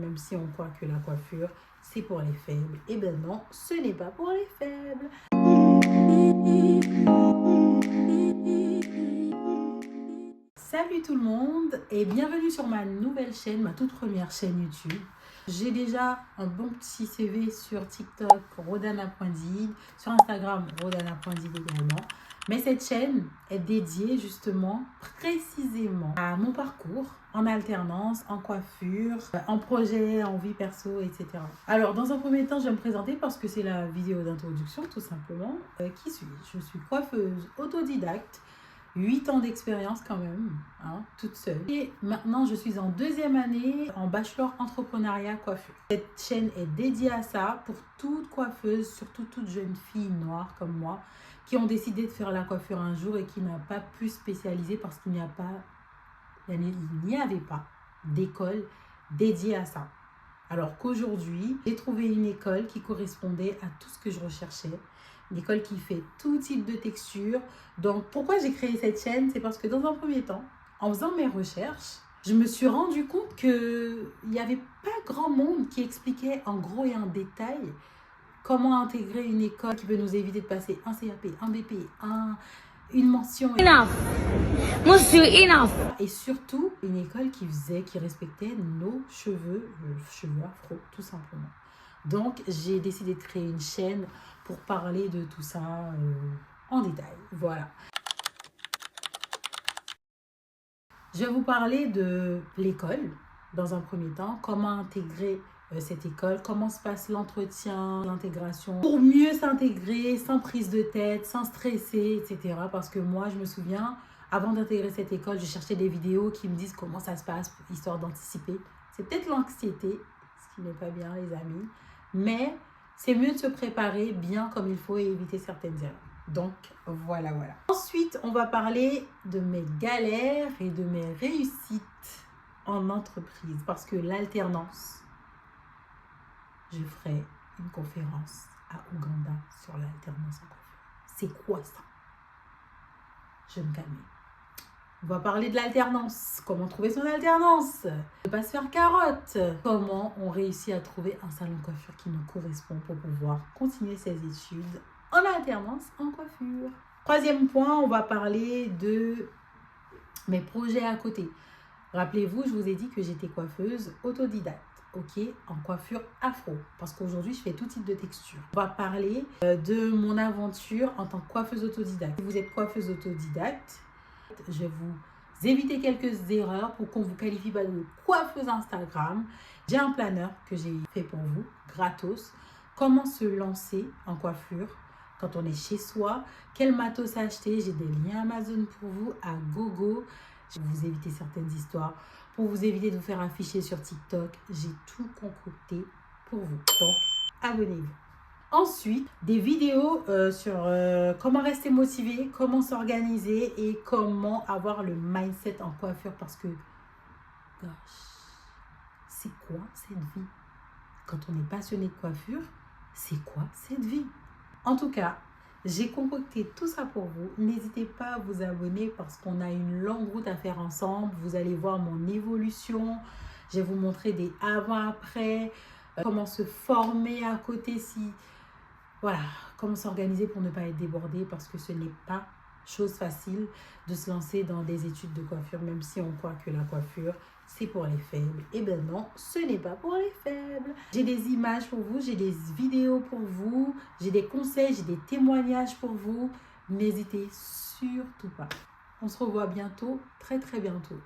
Même si on croit que la coiffure, c'est pour les faibles. Eh bien non, ce n'est pas pour les faibles. Salut tout le monde et bienvenue sur ma nouvelle chaîne, ma toute première chaîne YouTube. J'ai déjà un bon petit CV sur TikTok, Rodana.Dig, sur Instagram, Rodana.Dig également. Mais cette chaîne est dédiée justement précisément à mon parcours en alternance, en coiffure, en projet, en vie perso, etc. Alors dans un premier temps, je vais me présenter parce que c'est la vidéo d'introduction tout simplement. Qui suis-je? Je suis coiffeuse autodidacte. 8 ans d'expérience quand même, hein, toute seule. Et maintenant, je suis en deuxième année en bachelor entrepreneuriat coiffure. Cette chaîne est dédiée à ça pour toute coiffeuse, surtout toute jeune fille noire comme moi, qui ont décidé de faire la coiffure un jour et qui n'a pas pu spécialiser parce qu'il n'y avait pas d'école dédiée à ça. Alors qu'aujourd'hui, j'ai trouvé une école qui correspondait à tout ce que je recherchais. Une école qui fait tout type de texture. Donc, pourquoi j'ai créé cette chaîne? C'est parce que dans un premier temps, en faisant mes recherches, je me suis rendu compte qu'il n'y avait pas grand monde qui expliquait en gros et en détail comment intégrer une école qui peut nous éviter de passer un CAP, un BP, une mention. Et surtout, une école qui respectait nos cheveux afro, tout simplement. Donc, j'ai décidé de créer une chaîne pour parler de tout ça en détail. Voilà. Je vais vous parler de l'école, dans un premier temps. Comment intégrer cette école, comment se passe l'entretien, l'intégration, pour mieux s'intégrer, sans prise de tête, sans stresser, etc. Parce que moi, je me souviens, avant d'intégrer cette école, je cherchais des vidéos qui me disent comment ça se passe, histoire d'anticiper. C'est peut-être l'anxiété, ce qui n'est pas bien, les amis. Mais c'est mieux de se préparer bien comme il faut et éviter certaines erreurs. Donc, voilà. Ensuite, on va parler de mes galères et de mes réussites en entreprise. Parce que l'alternance, je ferai une conférence à Ouganda sur l'alternance en coiffure. C'est quoi ça? Je vais me calmer. On va parler de l'alternance. Comment trouver son alternance? Ne pas se faire carotte. Comment on réussit à trouver un salon de coiffure qui nous correspond pour pouvoir continuer ses études en alternance en coiffure. Troisième point, on va parler de mes projets à côté. Rappelez-vous, je vous ai dit que j'étais coiffeuse autodidacte. Ok, en coiffure afro, parce qu'aujourd'hui je fais tout type de texture. On va parler de mon aventure en tant que coiffeuse autodidacte. Si vous êtes coiffeuse autodidacte, je vais vous éviter quelques erreurs pour qu'on vous qualifie pas de coiffeuse Instagram. J'ai un planeur que j'ai fait pour vous, gratos. Comment se lancer en coiffure quand on est chez soi, quel matos acheter. J'ai des liens Amazon pour vous à gogo. Je vais vous éviter certaines histoires. Pour vous éviter de vous faire afficher sur TikTok, j'ai tout concocté pour vous. Donc, abonnez-vous. Ensuite, des vidéos sur comment rester motivé, comment s'organiser et comment avoir le mindset en coiffure. Parce que, gosh, c'est quoi cette vie? Quand on est passionné de coiffure, c'est quoi cette vie? En tout cas, j'ai concocté tout ça pour vous. N'hésitez pas à vous abonner parce qu'on a une longue route à faire ensemble. Vous allez voir mon évolution. Je vais vous montrer des avant-après, comment se former à côté voilà, comment s'organiser pour ne pas être débordé parce que ce n'est pas chose facile de se lancer dans des études de coiffure, même si on croit que la coiffure, c'est pour les faibles. Eh bien non, ce n'est pas pour les faibles. J'ai des images pour vous, j'ai des vidéos pour vous, j'ai des conseils, j'ai des témoignages pour vous. N'hésitez surtout pas. On se revoit bientôt, très bientôt.